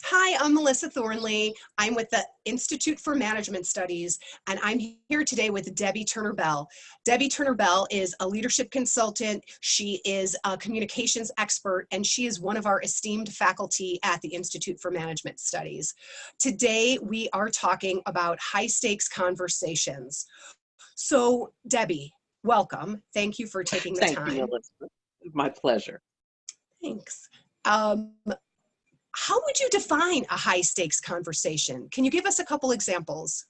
Hi, I'm Melissa Thornley. I'm with the Institute for Management Studies, and I'm here today with Debbye Turner Bell. Debbye Turner Bell is a leadership consultant. She is a communications expert, and she is one of our esteemed faculty at the Institute for Management Studies. Today, we are talking about high-stakes conversations. So, Debbye, welcome. Thank you for taking the Thank you, time. Melissa. My pleasure. Thanks. How would you define a high stakes conversation? Can you give us a couple examples?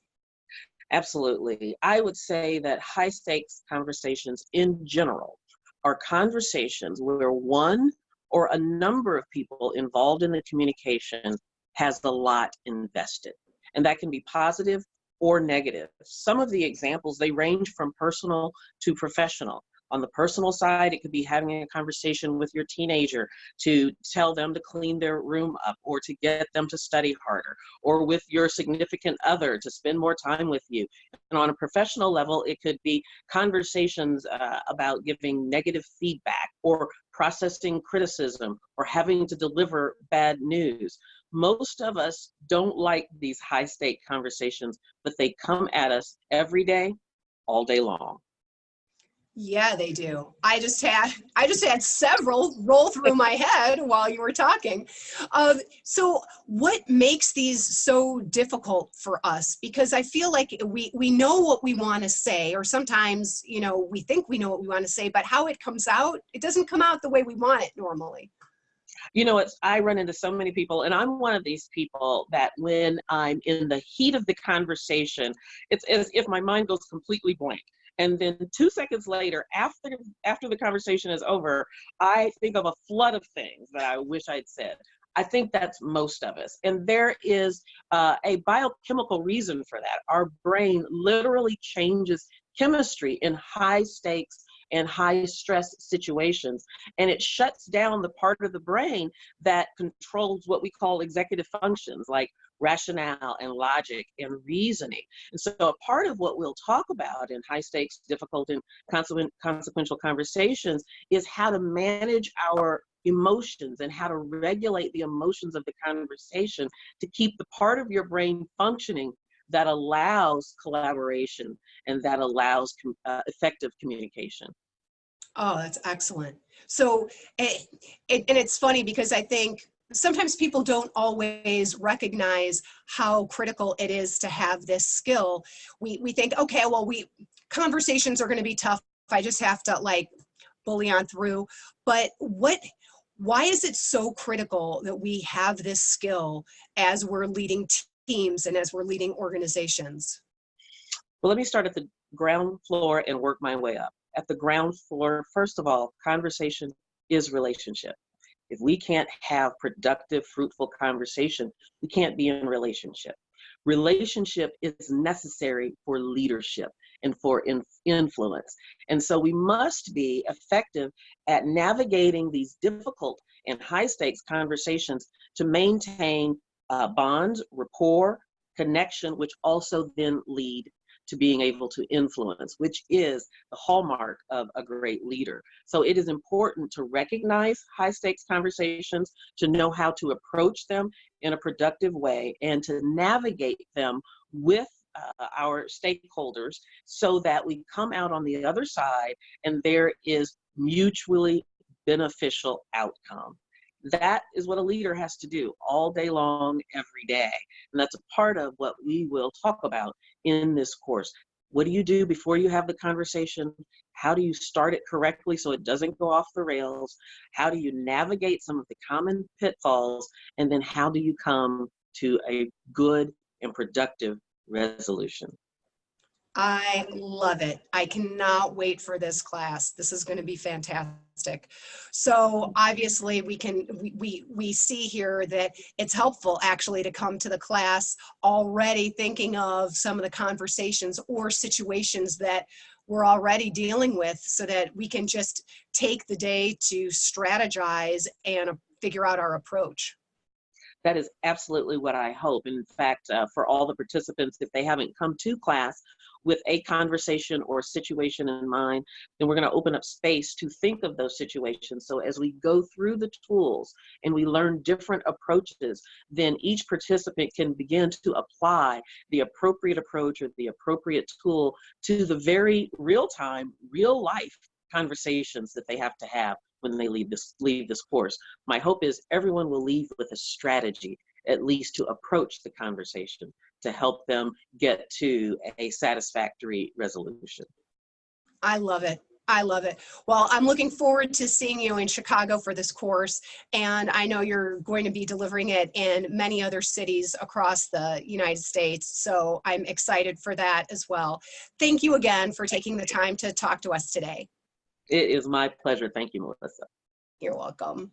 Absolutely. I would say that high stakes conversations in general are conversations where one or a number of people involved in the communication has a lot invested. And that can be positive or negative. Some of the examples, they range from personal to professional. On the personal side, it could be having a conversation with your teenager to tell them to clean their room up or to get them to study harder, or with your significant other to spend more time with you. And on a professional level, it could be conversations about giving negative feedback or processing criticism or having to deliver bad news. Most of us don't like these high stake conversations, but they come at us every day, all day long. Yeah, they do. I just had several roll through my head while you were talking. So what makes these so difficult for us? Because I feel like we know what we want to say, or sometimes, we think we know what we want to say, but how it comes out, it doesn't come out the way we want it normally. I run into so many people, and I'm one of these people that when I'm in the heat of the conversation, it's as if my mind goes completely blank. And then 2 seconds later, after the conversation is over, I think of a flood of things that I wish I'd said. I think that's most of us. And there is a biochemical reason for that. Our brain literally changes chemistry in high stakes and high stress situations. And it shuts down the part of the brain that controls what we call executive functions, like rationale and logic and reasoning. And so a part of what we'll talk about in high stakes, difficult, and consequential conversations is how to manage our emotions and how to regulate the emotions of the conversation to keep the part of your brain functioning that allows collaboration and that allows effective communication. Oh, that's excellent. So, and it's funny because I think sometimes people don't always recognize how critical it is to have this skill. We think, okay, well, conversations are going to be tough. I just have to bully on through. But why is it so critical that we have this skill as we're leading teams and as we're leading organizations? Well, let me start at the ground floor and work my way up. At the ground floor, first of all, conversation is relationship. If we can't have productive, fruitful conversation, we can't be in relationship. Relationship is necessary for leadership and for influence. And so we must be effective at navigating these difficult and high stakes conversations to maintain bonds, rapport, connection, which also then lead to being able to influence, which is the hallmark of a great leader. So it is important to recognize high stakes conversations, to know how to approach them in a productive way, and to navigate them with our stakeholders so that we come out on the other side and there is mutually beneficial outcome. That is what a leader has to do all day long, every day. And that's a part of what we will talk about in this course. What do you do before you have the conversation? How do you start it correctly so it doesn't go off the rails? How do you navigate some of the common pitfalls? And then how do you come to a good and productive resolution? I love it. I cannot wait for this class. This is going to be fantastic. So obviously we see here that it's helpful actually to come to the class already thinking of some of the conversations or situations that we're already dealing with so that we can just take the day to strategize and figure out our approach. That is absolutely what I hope. In fact, for all the participants, if they haven't come to class with a conversation or situation in mind, then we're going to open up space to think of those situations. So as we go through the tools and we learn different approaches, then each participant can begin to apply the appropriate approach or the appropriate tool to the very real-time, real-life conversations that they have to have when they leave this course. My hope is everyone will leave with a strategy, at least to approach the conversation, to help them get to a satisfactory resolution. I love it. I love it. Well, I'm looking forward to seeing you in Chicago for this course, and I know you're going to be delivering it in many other cities across the United States, so I'm excited for that as well. Thank you again for taking the time to talk to us today. It is my pleasure. Thank you, Melissa. You're welcome.